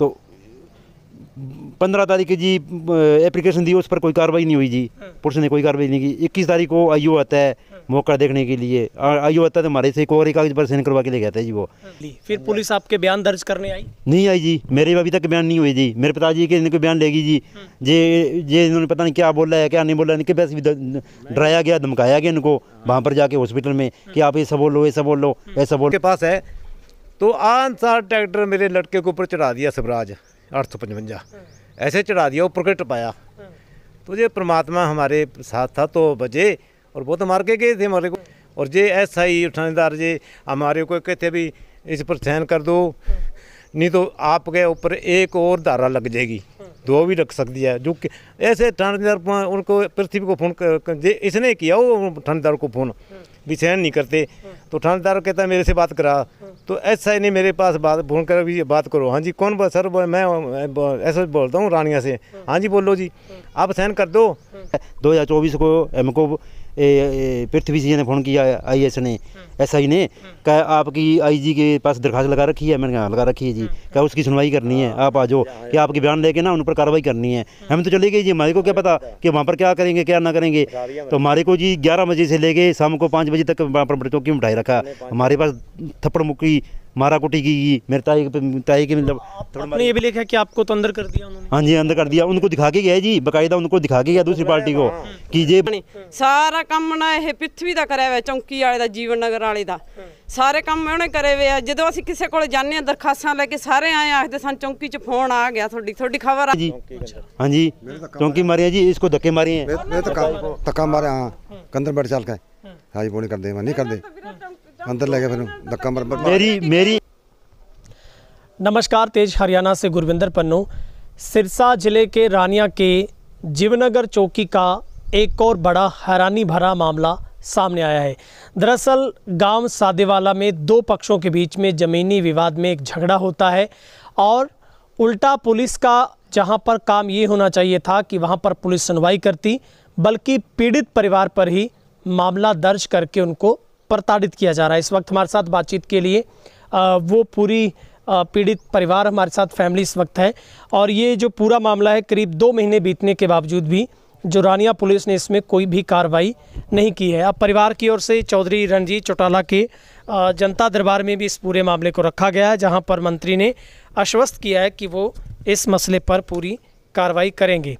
तो 15 तारीख की जी एप्लीकेशन दी, उस पर कोई कार्रवाई नहीं हुई जी, पुलिस ने कोई कार्रवाई नहीं की। 21 तारीख को आईओ आता है मौका देखने के लिए, आईओ आता है तो हमारे से एक और कागज पर साइन करवा के ले गया था जी वो। फिर पुलिस आपके बयान दर्ज करने आई? नहीं आई जी, मेरे अभी तक बयान नहीं हुए जी। मेरे पिताजी के इनके बयान लेगी जी, जे इन्होंने पता नहीं क्या बोला है क्या नहीं बोला, इनके पास भी डराया गया, धमकाया गया इनको वहाँ पर जाके हॉस्पिटल में कि आप ऐसा बोलो ऐसा बोलो ऐसा बोल के पास है। तो आंसार ट्रैक्टर मेरे लड़के के ऊपर चढ़ा दिया, स्वराज 855 ऐसे चढ़ा दिया, ऊपर के टपाया। तो ये परमात्मा हमारे साथ था तो बचे, और वो तो मार के गए थे हमारे को। और ये SI थानेदार जी हमारे को कहते भी इस पर साइन कर दो, नहीं तो आपके ऊपर एक और धारा लग जाएगी, 2 भी रख सकती है। जो ऐसे थानेदार उनको पृथ्वी को फ़ोन कर इसने किया, वो थानेदार को फ़ोन भी साइन नहीं करते। तो थानेदार कहता है मेरे से बात करा, तो SI ने मेरे पास फ़ोन कर भी बात करो। हाँ जी कौन सर, मैं ऐसा बोलता हूँ रानिया से। हाँ जी बोलो जी, आप साइन कर दो। 2024 को हमको पृथ्वी जी ने फ़ोन किया, IS ने SI ने कहा आपकी IG के पास दरखास्त लगा रखी है। मैंने कहा लगा रखी है जी। कहा उसकी सुनवाई करनी है, आप आ जाओ कि आपके बयान लेके ना उन पर कार्रवाई करनी है। हम तो चले गए जी, हमारे को क्या पता कि वहाँ पर क्या करेंगे क्या ना करेंगे। तो हमारे को जी 11 बजे से लेके शाम को 5 बजे तक वहाँ पर चौकी में बिठाए रखा। हमारे पास थप्पड़ मुक्की मारा कुटी की मेरे ताई के मतलब आपने ये भी लिखा कि आपको तो अंदर कर दिया उन्होंने? हाँ जी अंदर कर दिया, उनको दिखा के गया जी, बकायदा उनको दिखा के गया दूसरी पार्टी को कि जे सारा काम ना ये पृथ्वी का कराया हुआ, चौंकी वाले का, जीवन नगर वाले का सारे काम उन्होंने करे हुए है। जो असीं किसी को जाने दरखास्तां लेके सारे आए आखते सन चौंकी च फोन आ गया, थोड़ी खबर जी। हाँ जी चौंकी मारे जी, इसको धक्के मारे हैं, धक्का मारे। हाँ कंधर बैठ चल के हाँ जी बोली कर दे, नहीं कर दे अंदर ले गए, फिर धक्का मार मेरी। नमस्कार, तेज हरियाणा से गुरविंदर पन्नू। सिरसा जिले के रानिया के जीवनगर चौकी का एक और बड़ा हैरानी भरा मामला सामने आया है। दरअसल गांव सादेवाला में 2 पक्षों के बीच में ज़मीनी विवाद में एक झगड़ा होता है, और उल्टा पुलिस का जहां पर काम ये होना चाहिए था कि वहां पर पुलिस सुनवाई करती, बल्कि पीड़ित परिवार पर ही मामला दर्ज करके उनको प्रताड़ित किया जा रहा है। इस वक्त हमारे साथ बातचीत के लिए वो पूरी पीड़ित परिवार हमारे साथ फैमिली इस वक्त है, और ये जो पूरा मामला है करीब 2 महीने बीतने के बावजूद भी जो रानिया पुलिस ने इसमें कोई भी कार्रवाई नहीं की है। अब परिवार की ओर से चौधरी रणजीत चौटाला के जनता दरबार में भी इस पूरे मामले को रखा गया है, जहां पर मंत्री ने आश्वस्त किया है कि वो इस मसले पर पूरी कार्रवाई करेंगे।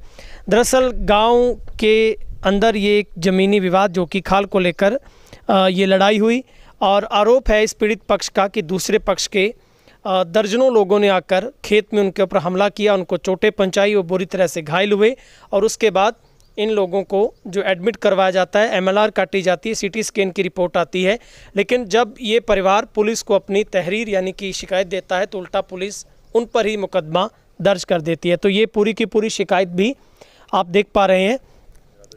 दरअसल गाँव के अंदर ये एक ज़मीनी विवाद जो कि खाल को लेकर ये लड़ाई हुई, और आरोप है इस पीड़ित पक्ष का कि दूसरे पक्ष के दर्जनों लोगों ने आकर खेत में उनके ऊपर हमला किया, उनको चोटें पहुंचाई, वो बुरी तरह से घायल हुए, और उसके बाद इन लोगों को जो एडमिट करवाया जाता है, MLR काटी जाती है, CT स्कैन की रिपोर्ट आती है। लेकिन जब ये परिवार पुलिस को अपनी तहरीर यानी कि शिकायत देता है तो उल्टा पुलिस उन पर ही मुकदमा दर्ज कर देती है। तो ये पूरी की पूरी शिकायत भी आप देख पा रहे हैं,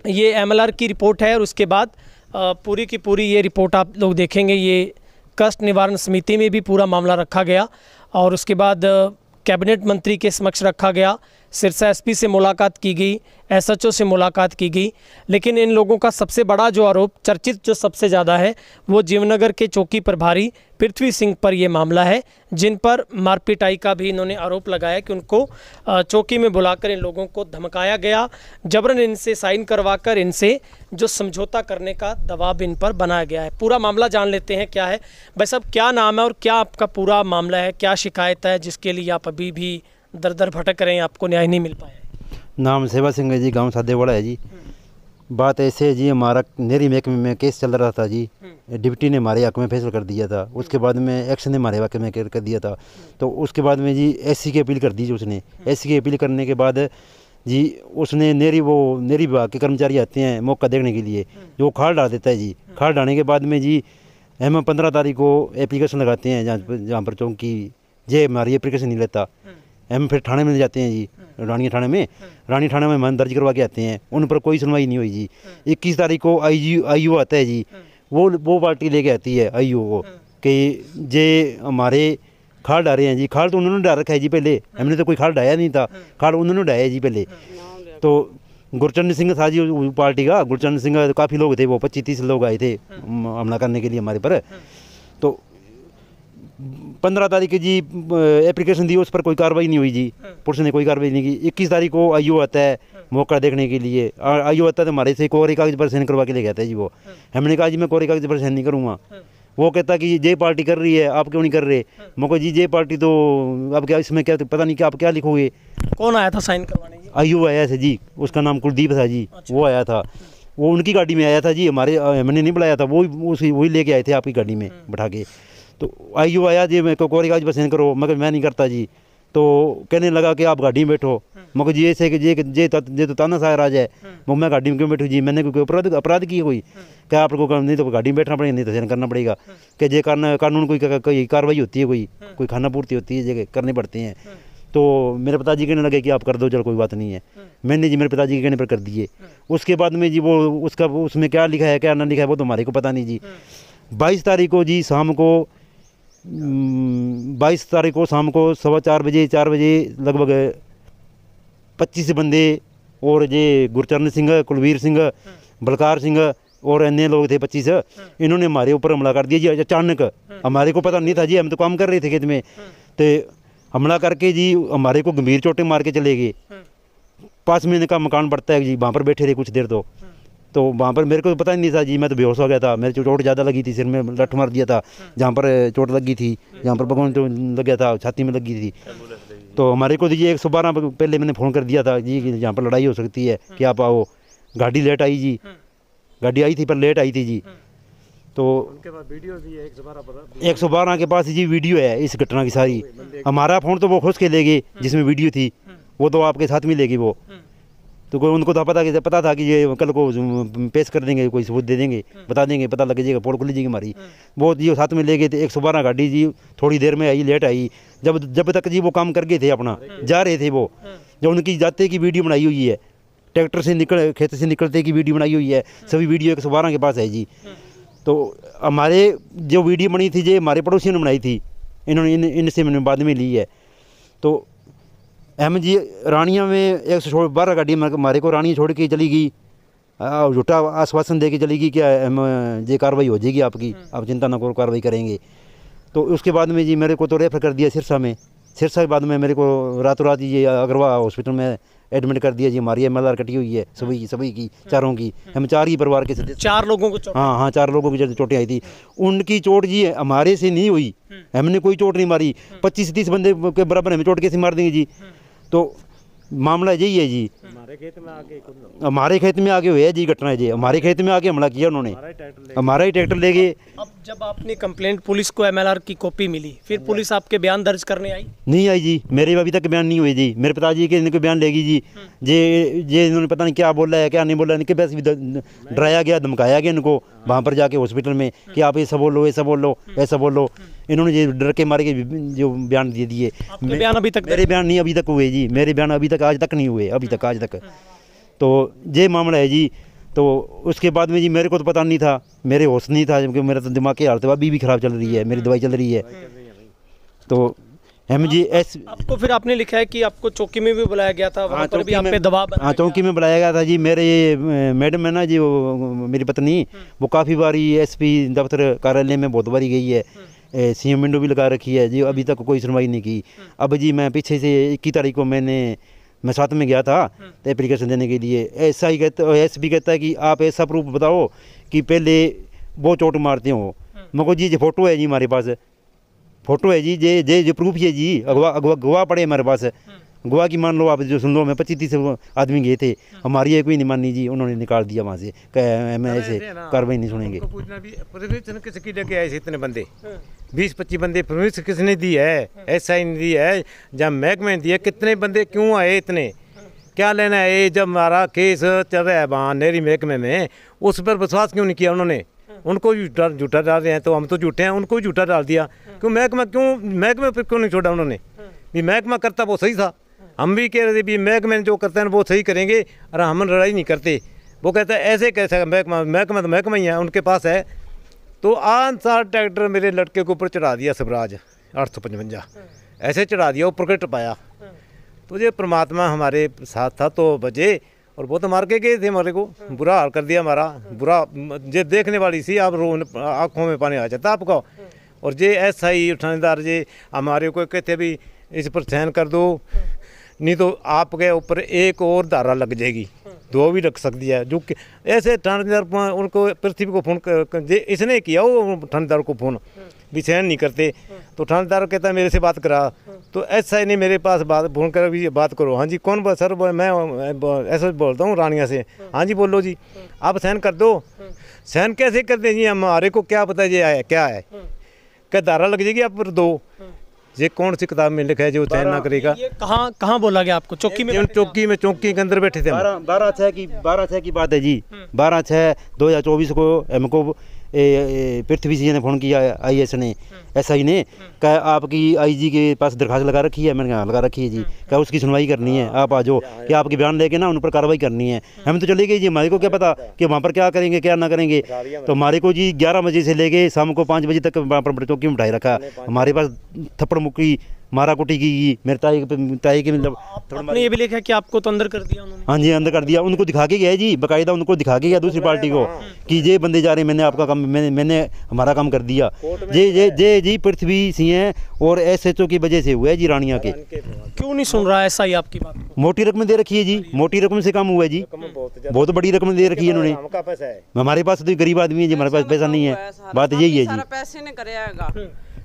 ये MLR की रिपोर्ट है, और उसके बाद पूरी की पूरी ये रिपोर्ट आप लोग देखेंगे। ये कष्ट निवारण समिति में भी पूरा मामला रखा गया, और उसके बाद कैबिनेट मंत्री के समक्ष रखा गया, सिरसा SP से मुलाकात की गई, SHO से मुलाकात की गई। लेकिन इन लोगों का सबसे बड़ा जो आरोप, चर्चित जो सबसे ज़्यादा है, वो जीवनगर के चौकी प्रभारी पृथ्वी सिंह पर ये मामला है, जिन पर मारपीटाई का भी इन्होंने आरोप लगाया कि उनको चौकी में बुलाकर इन लोगों को धमकाया गया, जबरन इनसे साइन करवाकर इनसे जो समझौता करने का दबाव इन पर बनाया गया है। पूरा मामला जान लेते हैं क्या है। भाई साहब क्या नाम है और क्या आपका पूरा मामला है, क्या शिकायत है जिसके लिए आप अभी भी दर दर भटक रहे हैं, आपको न्याय नहीं मिल पाया? नाम सेवा सिंह है जी, गांव सादेवाड़ा है जी। बात ऐसे है जी, हमारा नेरी महकमे में केस चल रहा था जी, डिप्टी ने हमारे हक में फैसला कर दिया था, उसके बाद में एक्शन ने हमारे हक में कर दिया था। तो उसके बाद में जी SC की अपील कर दी जी उसने। SC की अपील करने के बाद जी उसने नेरी विभाग के कर्मचारी आते हैं मौका देखने के लिए, जो खाल डाल देता है जी। खाल डालने के बाद में जी हम 15 तारीख को एप्लीकेशन लगाते हैं, जहाँ पर चौंकी जे हमारी एप्लीकेशन नहीं लेता, हम फिर थाने में ले जाते हैं जी, रानी थाने में मन दर्ज करवा के आते हैं, उन पर कोई सुनवाई नहीं हुई जी। 21 तारीख को आईओ आता है जी, वो पार्टी लेके आती है आईओ को कि जे हमारे खाल डाले हैं जी। खाल तो उन्होंने डाल रखा है जी, पहले हमने तो कोई खाल डाया नहीं था, खाल उन्होंने डाया जी पहले। तो गुरचरण सिंह था जी पार्टी का, गुरचरण सिंह काफ़ी लोग थे, वो 25-30 लोग आए थे हमला करने के लिए हमारे पर। तो 15 तारीख की जी एप्लीकेशन दी, उस पर कोई कार्रवाई नहीं हुई जी, पुलिस ने कोई कार्रवाई नहीं की। 21 तारीख को आईओ आता है मौका देखने के लिए, आईओ आता है तो हमारे से कोरे कागज पर साइन करवा के ले गया था जी वो। हमने कहा जी मैं कोरे कागज पर साइन नहीं करूँगा। वो कहता कि जे पार्टी कर रही है, आप क्यों नहीं कर रहे? मुझको जी जे पार्टी तो अब क्या इसमें क्या पता नहीं कि आप क्या लिखोगे। कौन आया था साइन करवाने? आईओ आया था जी, उसका नाम कुलदीप था जी। वो आया था, वो उनकी गाड़ी में आया था जी, हमारे हमने नहीं बुलाया था, वही लेके आए थे आपकी गाड़ी में बैठा के। तो आईओ आया जी, मैं कोरे कागज पर साइन करो, मगर मैं नहीं करता जी। तो कहने लगा कि आप गाड़ी में बैठो। मगर जी ऐसे कि जे तो ताना शायर आ जाए, मैं गाड़ी में क्यों बैठूँ जी? मैंने कोई अपराध किया कोई? क्या आपको नहीं तो गाड़ी में बैठना पड़ेगा, नहीं तो साइन करना पड़ेगा। कि जे कानून कोई कार्रवाई होती है, कोई खाना पूर्ति होती है, जगह करनी पड़ती हैं। तो मेरे पिताजी कहने लगे कि आप कर दो, चलो कोई बात नहीं है। मैंने जी मेरे पिताजी के कहने पर कर दिए। उसके बाद में जी वो उसमें क्या लिखा है क्या ना लिखा है वो तो हमारे को पता नहीं जी। 22 तारीख को जी शाम को 22 तारीख को शाम को 4:15 बजे लगभग 25 बंदे और ये गुरचरण सिंह, कुलवीर सिंह, बलकार सिंह और अन्य लोग थे 25, इन्होंने हमारे ऊपर हमला कर दिया जी अचानक। हमारे को पता नहीं था जी, हम तो काम कर रहे थे खेत में। तो हमला करके जी हमारे को गंभीर चोटें मार के चले गए। 5 महीने का मकान पड़ता है जी, वहाँ पर बैठे रहे कुछ देर। तो वहाँ पर मेरे को पता ही नहीं था जी, मैं तो बेहोश हो गया था। मेरे चोट ज़्यादा लगी थी, सिर में लठ मार दिया था, जहाँ पर चोट लगी थी, जहाँ पर भगवान तो लग गया था, छाती में लगी थी। तो हमारे को जी 112 पहले मैंने फ़ोन कर दिया था जी कि यहाँ पर लड़ाई हो सकती है कि आप आओ। गाड़ी लेट आई जी, गाड़ी आई थी पर लेट आई थी जी। तो उनके पास वीडियो भी है 112 के पास जी वीडियो है इस घटना की सारी। हमारा फ़ोन तो वो खोज के ले गए जिसमें वीडियो थी, वो तो आपके साथ में ले गई वो। तो कोई उनको तो पता था कि ये कल को पेश कर देंगे, कोई सबूत दे देंगे, बता देंगे, पता लग जाएगा, पोल खुल जाएगी हमारी। वो जी साथ में ले गए थे। 112 गाड़ी जी थोड़ी देर में आई, लेट आई। जब तक जी वो काम कर गए थे अपना, जा रहे थे वो, जो उनकी जाते की वीडियो बनाई हुई है, ट्रैक्टर से खेत से निकलते की वीडियो बनाई हुई है, सभी वीडियो 112 के पास है जी। तो हमारे जो वीडियो बनी थी जी हमारे पड़ोसियों ने बनाई थी, इन्होंने इनसे मैंने बाद में ली है। तो हम जी रानिया में 112 गाड़ी हमारे को रानिया छोड़ के चली गई, झूठा आश्वासन दे के चली गई कि ये कार्रवाई हो जाएगी आपकी, आप चिंता ना करो, कार्रवाई करेंगे। तो उसके बाद में जी मेरे को तो रेफर कर दिया सिरसा में। सिरसा के बाद में मेरे को रातों रात ये अग्रवा हॉस्पिटल में एडमिट कर दिया जी। हमारी MLR कटी हुई है सभी की, चारों की। हम 4 ही परिवार के सदस्य, 4 लोगों को चोट? हाँ, 4 लोगों की चोटें आई थी। उनकी चोट जी हमारे से नहीं हुई, हमने कोई चोट नहीं मारी। 25-30 बंदे के बराबर हमें चोट कैसे मार देंगे जी? तो मामला यही है जी। हमारे खेत में आके हुए है जी घटना जी। हमारे खेत में आके हमला किया उन्होंने, हमारा ही ट्रैक्टर ले गए। अब जब आपने कंप्लेंट, पुलिस को MLR की कॉपी मिली, फिर पुलिस आपके बयान दर्ज करने आई? नहीं आई जी, मेरे अभी तक बयान नहीं हुए जी। मेरे पिताजी के इनके बयान लेगी जी। जे इन्होंने पता नहीं क्या बोला है क्या नहीं बोला, इनके पास भी डराया गया, धमकाया गया इनको वहाँ पर जाके हॉस्पिटल में कि आप ऐसा बोलो, ऐसा बोलो, ऐसा बोलो। इन्होंने ये डर के मारे के जो बयान दे दिए। बयान अभी तक? मेरे बयान नहीं अभी तक हुए जी, मेरे बयान अभी तक आज तक नहीं हुए, अभी तक आज तक। तो ये मामला है जी। तो उसके बाद में जी मेरे को तो पता नहीं था, मेरे होश नहीं था, क्योंकि मेरा तो दिमाग की हालत अभी भी ख़राब चल रही है, मेरी दवाई चल रही है। तो हम जी आपको फिर आपने लिखा है कि आपको चौकी में भी बुलाया गया था, वहाँ पर भी आप पे दबाव बनाया? हाँ, चौकी में बुलाया गया था जी। मेरे मैडम है ना जी, मेरी पत्नी, वो काफ़ी बारी SP दफ्तर कार्यालय में बहुत बारी गई है, CM विंडो भी लगा रखी है जी, अभी तक कोई सुनवाई नहीं की। अब जी मैं पीछे से 21 तारीख को मैं साथ में गया था तो एप्लीकेशन देने के लिए। ऐसा ही कहता, SP कहता है कि आप ऐसा प्रूफ बताओ कि पहले वो चोट मारते हो। मगर जी फोटो है जी हमारे पास, फोटो है जी, जे प्रूफ है जी। गवाह पड़े हमारे पास, गवाह की मान लो आप, जो सुन लो। मैं 25-30 आदमी गए थे, हमारी एक भी नहीं मानी जी, उन्होंने निकाल दिया वहाँ से, मैं ऐसे कार्रवाई नहीं सुनेंगे। किसकी लेके आए थे इतने बंदे? 20-25 बंदे परमिशन किसने दी है? SI ने दी है, जब महकमे ने दी है? कितने बंदे क्यों आए इतने? क्या लेना है? जब हमारा केस चल रहा है वहाँ नहरी महकमे में, उस पर विश्वास क्यों नहीं किया उन्होंने? उनको झूठा डाल रहे हैं, तो हम तो झूठे हैं, उनको भी झूठा डाल दिया। महकमे पर क्यों नहीं छोड़ा उन्होंने? भी महकमा करता वो सही था। हम भी कह रहे थे भी महकमे जो करते हैं वो सही करेंगे, और हम लड़ाई नहीं करते। वो कहते हैं ऐसे कैसे महकमा तो महकमा ही है, उनके पास है। तो आंसार ट्रैक्टर मेरे लड़के के ऊपर चढ़ा दिया स्वराज 855, ऐसे चढ़ा दिया, ऊपर के टपाया। तो ये परमात्मा हमारे साथ था तो बचे, और वो तो मार के गए थे, हमारे को बुरा हाल कर दिया हमारा। बुरा ये देखने वाली सी, आप आँखों में पानी आ जाता आपको। और जे SI थानेदार जे हमारे को कहते भी इस पर साइन कर दो, नहीं तो आपके ऊपर एक और धारा लग जाएगी, 2 भी रख सकती है। जो कि ऐसे थानेदार उनको पृथ्वी को फ़ोन कर इसने किया वो थानेदार को फ़ोन भी साइन नहीं करते, तो थानेदार कहता है मेरे से बात करा, तो SI ने मेरे पास फ़ोन कर भी बात करो। हाँ जी कौन सर, मैं ऐसा बोलता हूँ रानिया से। हाँ जी बोलो जी, आप साइन कर दो। साइन कैसे करते हैं जी, हमारे को क्या पता ये है क्या है, क्या धारा लग जाएगी आप पर 2। ये कौन सी किताब में लिखा है जो साइन ना करेगा? ये कहाँ बोला गया आपको? चौकी में? चौकी के अंदर बैठे थे हम। 12/6 की बात है जी। 12/6/2024 को हमको पृथ्वी जी ने फ़ोन किया, IS ने, SI ने, कहा आपकी IG के पास दरखास्त लगा रखी है। मैंने कहा लगा रखी है जी। क्या उसकी सुनवाई करनी है, आप आ जाओ, क्या आपके बयान लेके ना उन पर कार्रवाई करनी है। हम तो चले गए जी, हमारे को क्या पता कि वहाँ पर क्या करेंगे क्या ना करेंगे। तो हमारे को जी 11 बजे से लेके शाम को 5 बजे तक वहाँ पर चौकी में उठाए रखा। हमारे पास थप्पड़ मुक्की मारा कुटी की मेरे ताई के मतलब आपने ये भी लिखा कि आपको तो अंदर कर दिया उन्होंने? हाँ जी अंदर कर दिया। उनको दिखा के गया जी, बाकायदा उनको दिखा के गया दूसरी पार्टी को कि ये बंदे जा रहे, मैंने आपका काम मैंने हमारा काम कर दिया। ये जी पृथ्वी सिंह और SHO की वजह से हुआ है जी रानिया के। क्यों नहीं सुन रहा है SI आपकी बात? मोटी रकम दे रखी है जी, मोटी रकम से काम हुआ है जी, बहुत बड़ी रकम दे रखी है इन्होंने। हमारे पास तो गरीब आदमी है जी, हमारे पास पैसा नहीं है, बात यही है जी। पैसे ने करायागा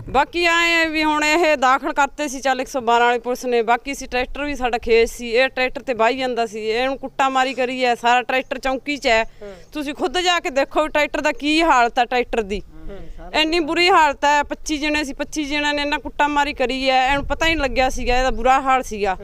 बाकी आए भी ਹੁਣ ਇਹ ਦਾਖਲ ਕਰਤੇ ਸੀ ਚੱਲ 112 ਵਾਲੀ ਪੁਲਿਸ ਨੇ। ਬਾਕੀ ਸੀ ਟਰੈਕਟਰ ਵੀ ਸਾਡਾ ਖੇਤ ਸੀ, ਇਹ ਟਰੈਕਟਰ ਤੇ ਬਾਈ ਜਾਂਦਾ ਸੀ, ਇਹਨੂੰ ਕੁੱਟਾ ਮਾਰੀ ਕਰੀ ਹੈ। ਸਾਰਾ ਟਰੈਕਟਰ ਚੌਂਕੀ 'ਚ ਹੈ, ਤੁਸੀਂ ਖੁਦ ਜਾ ਕੇ ਦੇਖੋ ਵੀ ਟਰੈਕਟਰ ਦਾ ਕੀ ਹਾਲਤ ਹੈ। ਟਰੈਕਟਰ ਦੀ ਇੰਨੀ ਬੁਰੀ ਹਾਲਤ ਹੈ। 25 ਜਣੇ ਸੀ, 25 ਜਣਿਆਂ ਨੇ ਇਹਨਾਂ ਕੁੱਟਾ ਮਾਰੀ ਕਰੀ ਹੈ। ਇਹਨੂੰ ਪਤਾ ਹੀ ਨਹੀਂ ਲੱਗਿਆ ਸੀਗਾ, ਇਹਦਾ ਬੁਰਾ ਹਾਲ ਸੀਗਾ।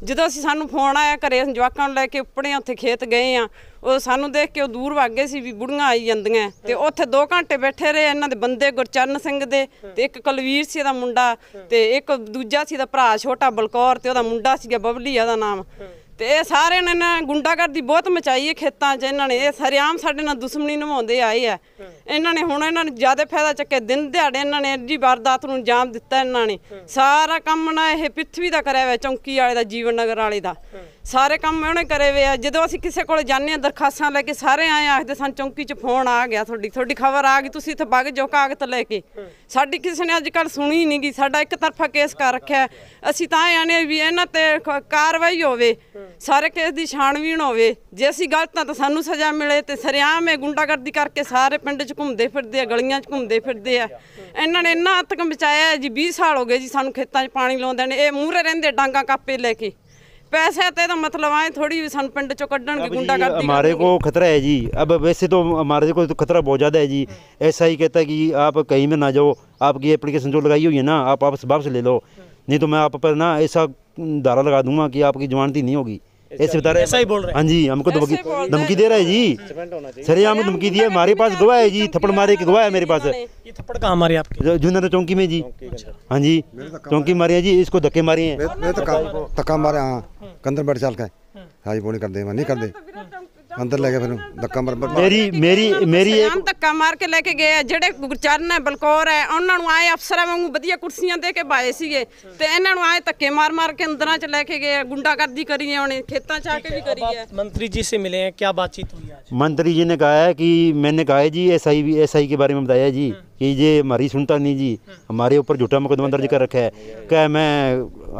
ਜਦੋਂ ਅਸੀਂ ਸਾਨੂੰ ਫੋਨ ਆਇਆ ਘਰੇ, ਜਵਾਕਾਂ ਨੂੰ ਲੈ ਕੇ ਉੱਪੜੇ ਉੱਥੇ ਖੇਤ ਗਏ ਆ, ਉਹ ਸਾਨੂੰ ਦੇਖ ਕੇ ਉਹ ਦੂਰ ਭੱਗ ਗਏ ਸੀ ਵੀ ਬੁੜੀਆਂ ਆਈ ਜਾਂਦੀਆਂ। ਤੇ ਉੱਥੇ 2 ਘੰਟੇ ਬੈਠੇ ਰਹੇ। ਇਹਨਾਂ ਦੇ ਬੰਦੇ ਗੁਰਚਰਨ ਸਿੰਘ ਦੇ ਤੇ ਇੱਕ ਕੁਲਵੀਰ ਸੀ ਉਹਦਾ ਮੁੰਡਾ, ਤੇ ਇੱਕ ਦੂਜਾ ਸੀ ਦਾ ਭਰਾ ਛੋਟਾ ਬਲਕੌਰ, ਤੇ ਉਹਦਾ ਮੁੰਡਾ ਸੀਗਾ ਬਬਲੀ ਉਹਦਾ ਨਾਮ। ਤੇ ਇਹ ਸਾਰਿਆਂ ਨੇ ਨਾ ਗੁੰਡਾਗਰਦੀ ਬਹੁਤ ਮਚਾਈ ਹੈ ਖੇਤਾਂ 'ਚ। ਇਹਨਾਂ ਨੇ ਇਹ ਸਰਿਆਮ ਸਾਡੇ ਨਾਲ ਦੁਸ਼ਮਣੀ ਨਿਭਾਉਂਦੇ ਆਏ ਆ। ਇਹਨਾਂ ਨੇ ਹੁਣ ਇਹਨਾਂ ਨੇ ਜ਼ਿਆਦਾ ਫਾਇਦਾ ਚੱਕਿਆ। ਦਿਨ ਦਿਹਾੜੇ ਇਹਨਾਂ ਨੇ ਐਡੀ ਵਾਰਦਾਤ ਨੂੰ ਅੰਜਾਮ ਦਿੱਤਾ। ਇਹਨਾਂ ਨੇ ਸਾਰਾ ਕੰਮ ਨਾ ਇਹ ਪ੍ਰਿਥਵੀ ਦਾ ਕਰਿਆ ਹੋਇਆ, ਚੌਂਕੀ ਵਾਲੇ ਦਾ, ਜੀਵਨ ਨਗਰ ਵਾਲੇ ਦਾ ਸਾਰੇ ਕੰਮ ਉਹਨੇ ਕਰੇ ਹੋਏ ਆ। ਜਦੋਂ ਅਸੀਂ ਕਿਸੇ ਕੋਲ ਜਾਂਦੇ ਹਾਂ ਦਰਖਾਸਤਾਂ ਲੈ ਕੇ, ਸਾਰੇ ਆਏ ਆਖਦੇ ਸਾਨੂੰ ਚੌਂਕੀ 'ਚ ਫੋਨ ਆ ਗਿਆ, ਤੁਹਾਡੀ ਖਬਰ ਆ ਗਈ, ਤੁਸੀਂ ਇੱਥੇ ਵਗ ਜਾਓ ਕਾਗਜ਼ ਲੈ ਕੇ। ਸਾਡੀ ਕਿਸੇ ਨੇ ਅੱਜ ਕੱਲ੍ਹ ਸੁਣੀ ਨਹੀਂ ਗਈ। ਸਾਡਾ ਇੱਕ ਤਰਫਾ ਕੇਸ ਕਰ ਰੱਖਿਆ। ਅਸੀਂ ਤਾਂ ਆਨੇ ਵੀ ਇਹਨਾਂ ਤੇ ਕਾਰਵਾਈ ਹੋਵੇ, ਸਾਰੇ ਕੇਸ ਦੀ ਛਾਣਬੀਣ ਹੋਵੇ। ਜੇ ਅਸੀਂ ਗਲਤ ਹਾਂ ਤਾਂ ਸਾਨੂੰ ਸਜ਼ਾ ਮਿਲੇ। ਤੇ ਸਰਿਆਮ ਇਹ ਗੁੰਡਾਗਰਦੀ ਕਰਕੇ ਸਾਰੇ ਪਿੰਡ 'ਚ ਘੁੰਮਦੇ ਫਿਰਦੇ ਆ, ਗਲੀਆਂ 'ਚ ਘੁੰਮਦੇ ਫਿਰਦੇ ਆ। ਇਹਨਾਂ ਨੇ ਇੰਨਾ ਹੱਦ ਤੱਕ ਬਚਾਇਆ ਜੀ। 20 ਸਾਲ ਹੋ ਗਏ ਜੀ ਸਾਨੂੰ ਖੇਤਾਂ 'ਚ ਪਾਣੀ ਲਾਉਂਦੇ ਨੇ। ਇਹ ਮੂਹਰੇ ਰਹਿੰਦੇ ਡਾਂਗਾ ਕਾਪੇ ਲੈ ਕੇ। पैसे तो मतलब आए थोड़ी सन पिंड चो कड्डन की गुंडागर्दी। हमारे को खतरा है जी। अब वैसे तो हमारे को तो खतरा बहुत ज़्यादा है जी। ऐसा ही कहता है कि आप कहीं में ना जाओ, आपकी एप्लीकेशन जो लगाई हुई है ना आप वापस ले लो, नहीं तो मैं आप पर ना ऐसा धारा लगा दूंगा कि आपकी जमानती नहीं होगी। ऐसे बता रहे, ऐसा ही बोल रहे हैं। हाँ जी, हमको तो धमकी दे रहा है जी। सर हमको धमकी दी है। हमारे पास गवाह है जी, थप्पड़ मारे के गवाह है मेरे पास। ये थप्पड़ कहाँ मारे आपके? जूनर चौकी में जी। हाँ जी चौकी मारे हैं जी, इसको धक्के मारे हैं। मैं तो धक्का मारे। हाँ कंधर बैठ चल के हाँ जी, वो नहीं करते, नहीं करते, अंदर ले गए फिर धक्का मार। मेरी एक धक्का मार के लेके गए ਜਿਹੜੇ ਗੁਰਚਰਨ ਹੈ, ਬਲਕੌਰ ਹੈ, ਉਹਨਾਂ ਨੂੰ ਆਏ ਅਫਸਰਾਂ ਵਾਂਗੂ ਵਧੀਆ ਕੁਰਸੀਆਂ ਦੇ ਕੇ ਬਾਏ ਸੀਗੇ ਤੇ ਇਹਨਾਂ ਨੂੰ ਆਏ ਧੱਕੇ ਮਾਰ ਕੇ ਅੰਦਰਾਂ ਚ ਲੈ ਕੇ ਗਏ। ਗੁੰਡਾਗਰਦੀ ਕਰੀ ਹੈ ਉਹਨੇ, ਖੇਤਾਂ ਚ ਆ ਕੇ भी करी है। मंत्री जी से मिले हैं, क्या बातचीत हुई आज? मंत्री जी ने कहा है कि मैंने कहा है जी SI के बारे में बताया जी कि ये हमारी सुनता नहीं जी, हमारे ऊपर झूठा मुकदमा दर्ज कर रखा है। क्या मैं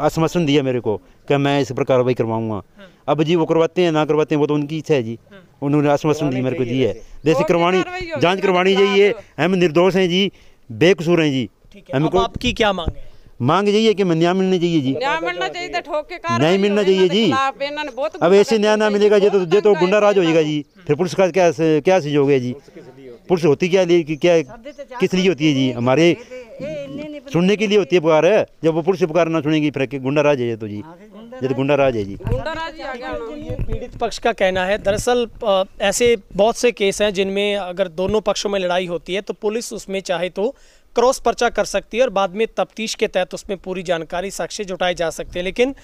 आश्वासन दिया मेरे को क्या मैं इस पर कार्रवाई करवाऊंगा। अब जी वो करवाते हैं ना करवाते हैं वो तो उनकी इच्छा है जी। उन्होंने आश्वासन दी मेरे को दी है, जैसे करवानी जांच करवानी चाहिए। हम निर्दोष हैं जी, बेकसूर हैं जी। हमको आपकी क्या मांग है? मांग यही है कि न्याय मिलना चाहिए जी। न्याय मिलना चाहिए, ठोक के न्याय मिलना चाहिए जी। अब ऐसे न्याय ना मिलेगा ये तो गुंडा राज होएगा जी। फिर पुलिस का क्या सहयोग है जी। पुलिस होती क्या किस लिए होती है जी? हमारे सुनने के लिए होती है पुकार है। जब वो पुलिस पुकार ना सुनेगी फिर गुंडा राज है तो जी, ये तो गुंडा राज है जी। ये पीड़ित पक्ष का कहना है। दरअसल ऐसे बहुत से केस हैं जिनमें अगर दोनों पक्षों में लड़ाई होती है तो पुलिस उसमें चाहे तो क्रॉस पर्चा कर सकती है और बाद में तफ्तीश के तहत उसमें पूरी जानकारी साक्ष्य जुटाए जा सकते हैं। लेकिन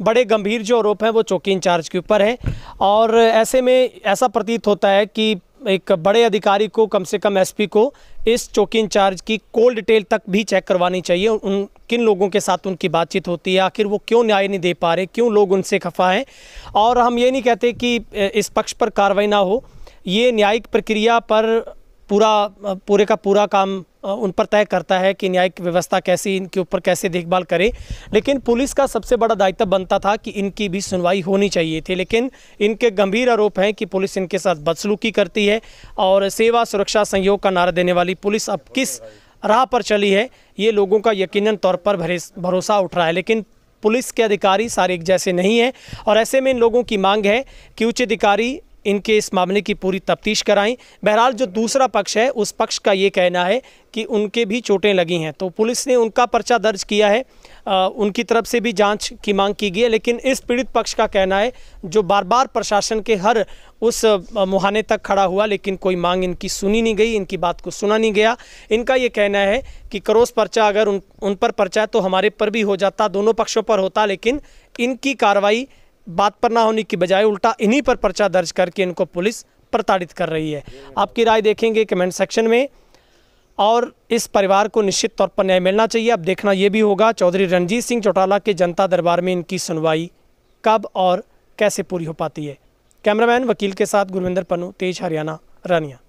बड़े गंभीर जो आरोप हैं वो चौकी इंचार्ज के ऊपर है और ऐसे में ऐसा प्रतीत होता है कि एक बड़े अधिकारी को, कम से कम SP को, इस चौकी इंचार्ज की कॉल डिटेल तक भी चेक करवानी चाहिए। उन किन लोगों के साथ उनकी बातचीत होती है, आखिर वो क्यों न्याय नहीं दे पा रहे, क्यों लोग उनसे खफा हैं। और हम ये नहीं कहते कि इस पक्ष पर कार्रवाई ना हो, ये न्यायिक प्रक्रिया पर पूरे का पूरा काम उन पर तय करता है कि न्यायिक व्यवस्था कैसी, इनके ऊपर कैसे देखभाल करे। लेकिन पुलिस का सबसे बड़ा दायित्व बनता था कि इनकी भी सुनवाई होनी चाहिए थी। लेकिन इनके गंभीर आरोप हैं कि पुलिस इनके साथ बदसलूकी करती है और सेवा सुरक्षा सहयोग का नारा देने वाली पुलिस अब किस राह पर चली है, ये लोगों का यकीनन तौर पर भरोसा उठ रहा है। लेकिन पुलिस के अधिकारी सारे एक जैसे नहीं हैं और ऐसे में इन लोगों की मांग है कि उच्च अधिकारी इनके इस मामले की पूरी तफ्तीश कराएं। बहरहाल जो दूसरा पक्ष है, उस पक्ष का ये कहना है कि उनके भी चोटें लगी हैं, तो पुलिस ने उनका पर्चा दर्ज किया है, उनकी तरफ से भी जांच की मांग की गई है। लेकिन इस पीड़ित पक्ष का कहना है, जो बार बार प्रशासन के हर उस मुहाने तक खड़ा हुआ लेकिन कोई मांग इनकी सुनी नहीं गई, इनकी बात को सुना नहीं गया। इनका ये कहना है कि क्रॉस पर्चा अगर उन पर पर्चा है तो हमारे पर भी हो जाता, दोनों पक्षों पर होता, लेकिन इनकी कार्रवाई बात पर ना होने की बजाय उल्टा इन्हीं पर पर्चा दर्ज करके इनको पुलिस प्रताड़ित कर रही है। आपकी राय देखेंगे कमेंट सेक्शन में और इस परिवार को निश्चित तौर पर न्याय मिलना चाहिए। अब देखना ये भी होगा चौधरी रणजीत सिंह चौटाला के जनता दरबार में इनकी सुनवाई कब और कैसे पूरी हो पाती है। कैमरामैन वकील के साथ गुरविंदर पन्नू, तेज हरियाणा, रानिया।